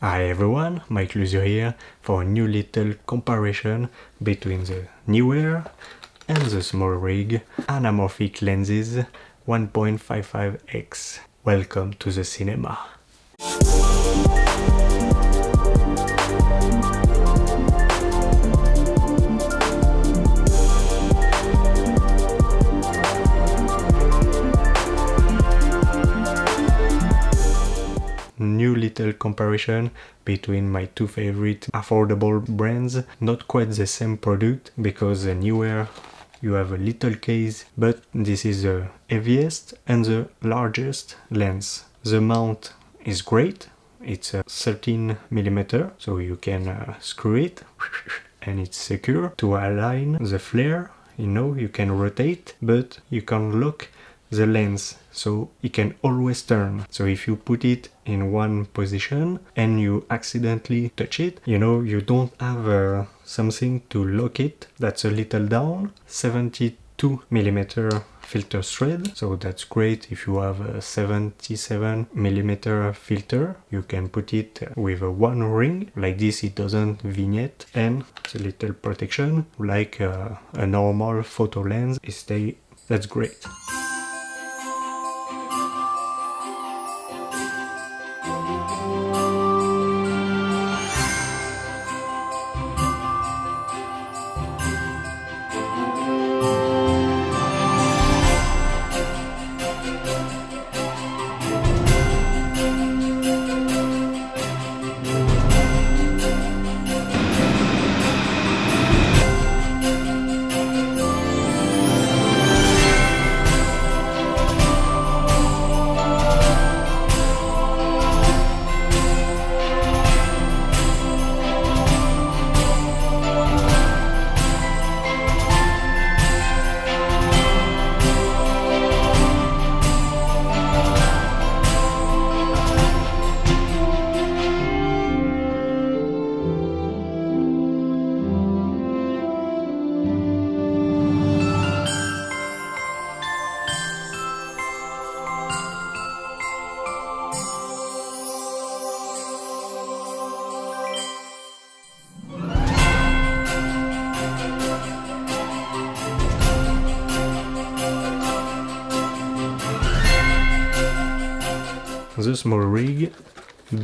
Hi everyone, Mike Lusio here for a new little comparison between the Neewer and the SMALLRIG anamorphic lenses 1.55x. Welcome to the cinema. New little comparison between my two favorite affordable brands. Not quite the same product because the Neewer you have a little case, but this is the heaviest and the largest lens. The mount is great. It's a 13mm, so you can screw it and it's secure. To align the flare, you can rotate, but you can lock the lens, so it can always turn. So if you put it in one position and you accidentally touch it, you don't have something to lock it. That's a little down. 72mm filter thread, so that's great. If you have a 77mm filter, you can put it with a one ring like this. It doesn't vignette, and it's a little protection like a normal photo lens. That's great. The SMALLRIG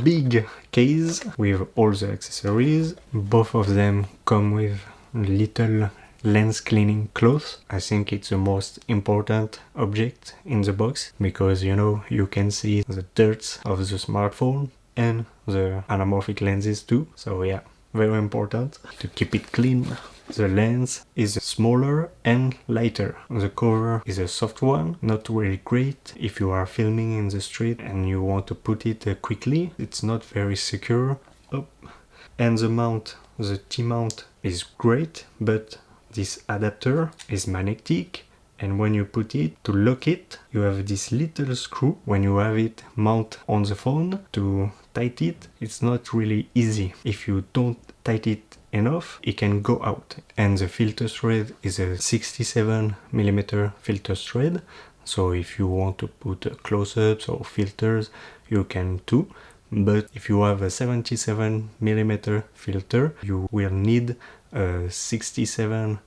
big case with all the accessories. Both of them come with little lens cleaning cloth. I think it's the most important object in the box because you can see the dirt of the smartphone and the anamorphic lenses too. So yeah, very important to keep it clean. The lens is smaller and lighter. The cover is a soft one, not really great if you are filming in the street and you want to put it quickly. It's not very secure. And the mount, the T-mount is great, but this adapter is magnetic, and when you put it to lock it, you have this little screw. When you have it mount on the phone to tighten it, it's not really easy. If you don't tighten it enough, it can go out. And the filter thread is a 67mm filter thread, so if you want to put close-ups or filters, you can too. But if you have a 77mm filter, you will need a 67mm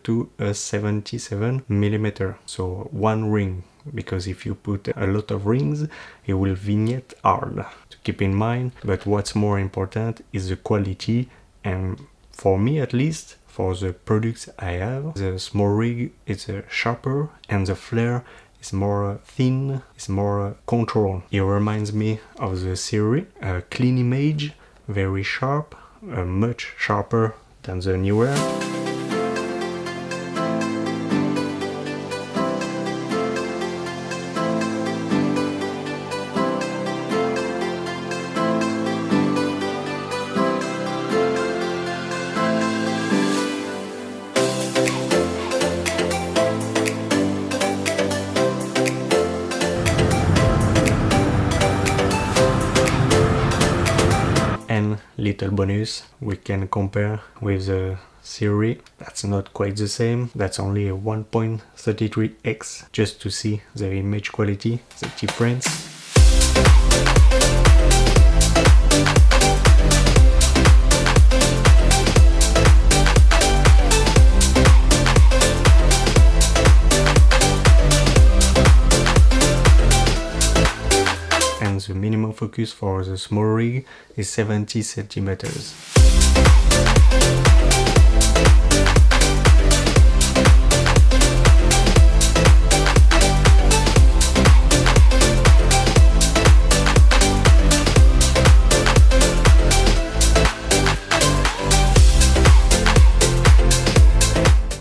to a 77mm, so one ring, because if you put a lot of rings, it will vignette hard, to keep in mind. But what's more important is the quality. And for me, at least, for the products I have, the SMALLRIG is sharper and the flare is more thin, it's more controlled. It reminds me of the series, a clean image, very sharp, much sharper than the Neewer. Little bonus, we can compare with the series. That's not quite the same, that's only a 1.33x, just to see the image quality, the difference. focus for the small rig is 70 centimeters.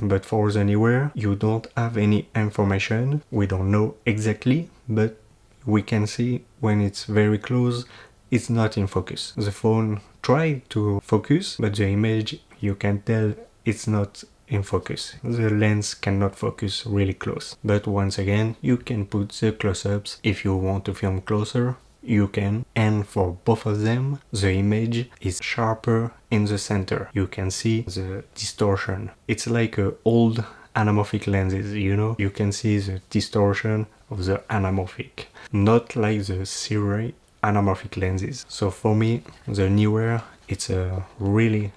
But for the Neewer, you don't have any information. We don't know exactly, but we can see when it's very close, it's not in focus. The phone tried to focus, but the image, you can tell it's not in focus. The lens cannot focus really close. But once again, you can put the close-ups. If you want to film closer, you can. And for both of them, the image is sharper in the center. You can see the distortion. It's like old anamorphic lenses, you know? You can see the distortion of the anamorphic, not like the SMALLRIG anamorphic lenses. So for me, the Neewer, it's a really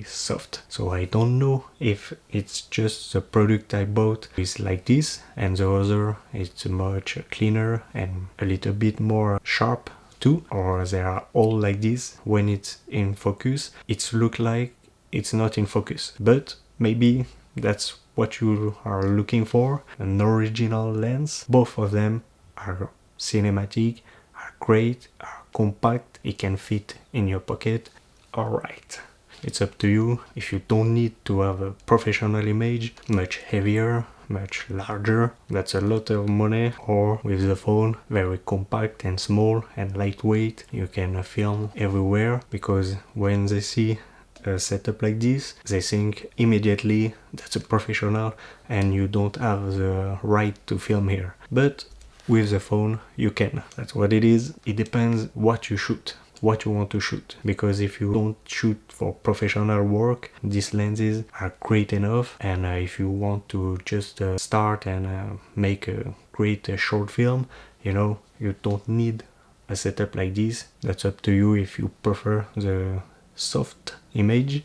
soft. So I don't know if it's just the product I bought is like this and the other is much cleaner and a little bit more sharp too, or they are all like this. When it's in focus, it looks like it's not in focus, but maybe that's what you are looking for, an original lens. Both of them are cinematic, are great, are compact, it can fit in your pocket. Alright, it's up to you. If you don't need to have a professional image, much heavier, much larger, that's a lot of money, or with the phone, very compact and small and lightweight, you can film everywhere, because when they see a setup like this, they think immediately that's a professional and you don't have the right to film here. But with the phone, you can. That's what it is. It depends what you shoot, what you want to shoot. Because if you don't shoot for professional work, these lenses are great enough. And if you want to just start and make a great short film, you know, you don't need a setup like this. That's up to you if you prefer the soft image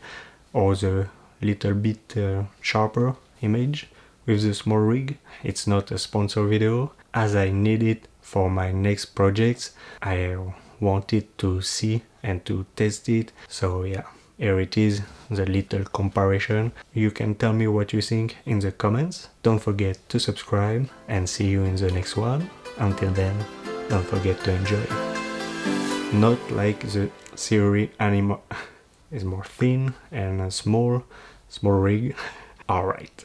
or the little bit sharper image. With the small rig, it's not a sponsor video, as I need it for my next projects. I wanted to see and to test it, so yeah, here it is, the little comparison. You can tell me what you think in the comments. Don't forget to subscribe and see you in the next one. Until then, don't forget to enjoy. Not like the SMALLRIG anymore. It's more thin and a small rig. Alright.